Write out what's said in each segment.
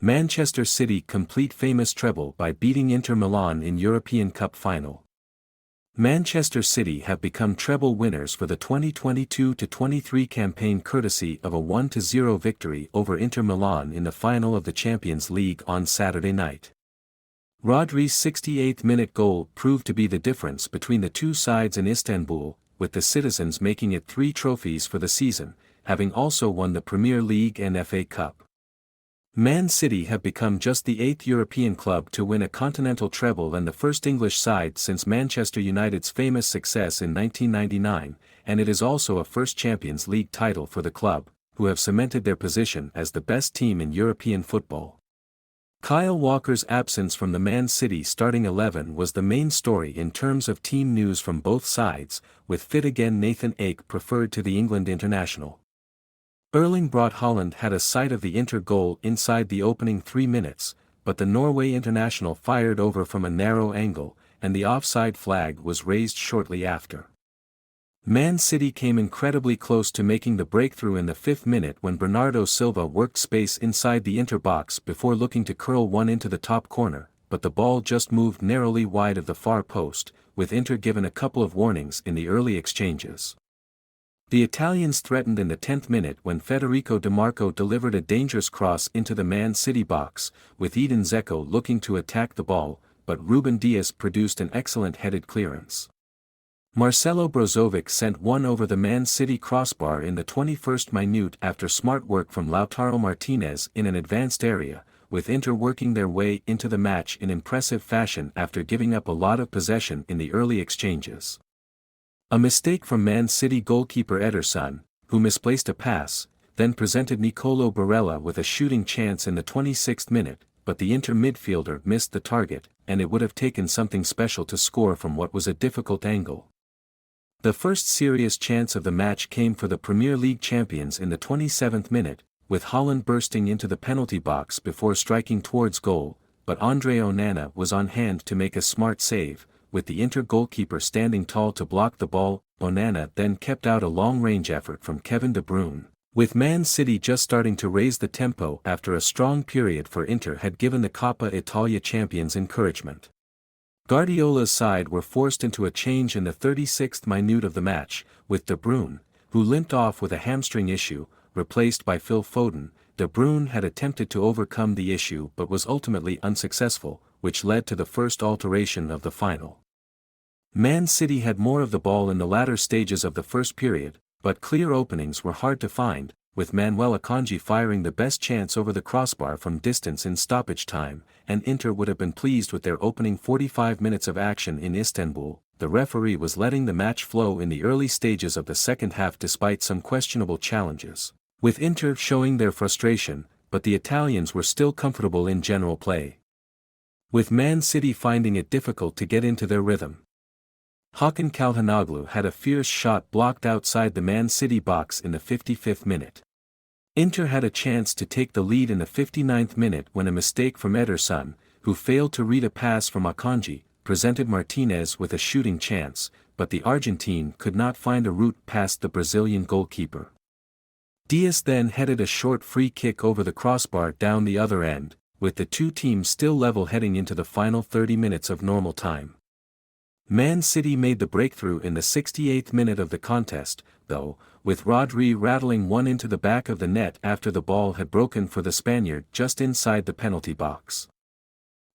Manchester City complete famous treble by beating Inter Milan in European Cup final. Manchester City have become treble winners for the 2022-23 campaign courtesy of a 1-0 victory over Inter Milan in the final of the Champions League on Saturday night. Rodri's 68th-minute goal proved to be the difference between the two sides in Istanbul, with the citizens making it 3 trophies for the season, having also won the Premier League and FA Cup. Man City have become just the 8th European club to win a continental treble and the first English side since Manchester United's famous success in 1999, and it is also a first Champions League title for the club, who have cemented their position as the best team in European football. Kyle Walker's absence from the Man City starting 11 was the main story in terms of team news from both sides, with fit again Nathan Ake preferred to the England international. Erling Braut Haaland had a sight of the Inter goal inside the opening 3 minutes, but the Norway international fired over from a narrow angle, and the offside flag was raised shortly after. Man City came incredibly close to making the breakthrough in the 5th minute when Bernardo Silva worked space inside the Inter box before looking to curl one into the top corner, but the ball just moved narrowly wide of the far post, with Inter given a couple of warnings in the early exchanges. The Italians threatened in the 10th minute when Federico Dimarco delivered a dangerous cross into the Man City box, with Edin Dzeko looking to attack the ball, but Ruben Dias produced an excellent headed clearance. Marcelo Brozovic sent one over the Man City crossbar in the 21st minute after smart work from Lautaro Martinez in an advanced area, with Inter working their way into the match in impressive fashion after giving up a lot of possession in the early exchanges. A mistake from Man City goalkeeper Ederson, who misplaced a pass, then presented Nicolo Barella with a shooting chance in the 26th minute, but the Inter midfielder missed the target, and it would have taken something special to score from what was a difficult angle. The first serious chance of the match came for the Premier League champions in the 27th minute, with Haaland bursting into the penalty box before striking towards goal, but Andre Onana was on hand to make a smart save, with the Inter goalkeeper standing tall to block the ball. Onana then kept out a long-range effort from Kevin De Bruyne, with Man City just starting to raise the tempo after a strong period for Inter had given the Coppa Italia champions encouragement. Guardiola's side were forced into a change in the 36th minute of the match, with De Bruyne, who limped off with a hamstring issue, replaced by Phil Foden. De Bruyne had attempted to overcome the issue but was ultimately unsuccessful, which led to the first alteration of the final. Man City had more of the ball in the latter stages of the first period, but clear openings were hard to find, with Manuel Akanji firing the best chance over the crossbar from distance in stoppage time, and Inter would have been pleased with their opening 45 minutes of action in Istanbul. The referee was letting the match flow in the early stages of the second half despite some questionable challenges, with Inter showing their frustration, but the Italians were still comfortable in general play, with Man City finding it difficult to get into their rhythm. Hakan Çalhanoğlu had a fierce shot blocked outside the Man City box in the 55th minute. Inter had a chance to take the lead in the 59th minute when a mistake from Ederson, who failed to read a pass from Akanji, presented Martinez with a shooting chance, but the Argentine could not find a route past the Brazilian goalkeeper. Dias then headed a short free kick over the crossbar down the other end, with the two teams still level heading into the final 30 minutes of normal time. Man City made the breakthrough in the 68th minute of the contest, though, with Rodri rattling one into the back of the net after the ball had broken for the Spaniard just inside the penalty box.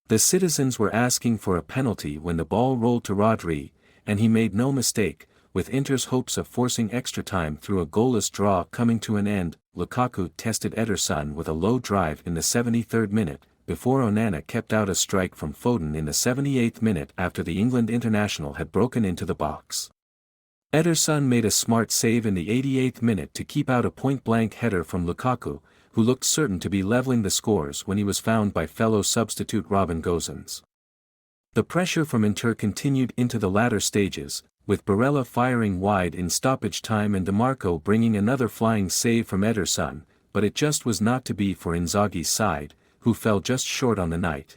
The citizens were asking for a penalty when the ball rolled to Rodri, and he made no mistake, with Inter's hopes of forcing extra time through a goalless draw coming to an end. Lukaku tested Ederson with a low drive in the 73rd minute, before Onana kept out a strike from Foden in the 78th minute after the England international had broken into the box. Ederson made a smart save in the 88th minute to keep out a point-blank header from Lukaku, who looked certain to be leveling the scores when he was found by fellow substitute Robin Gosens. The pressure from Inter continued into the latter stages, with Barella firing wide in stoppage time and Dimarco bringing another flying save from Ederson, but it just was not to be for Inzaghi's side, who fell just short on the night.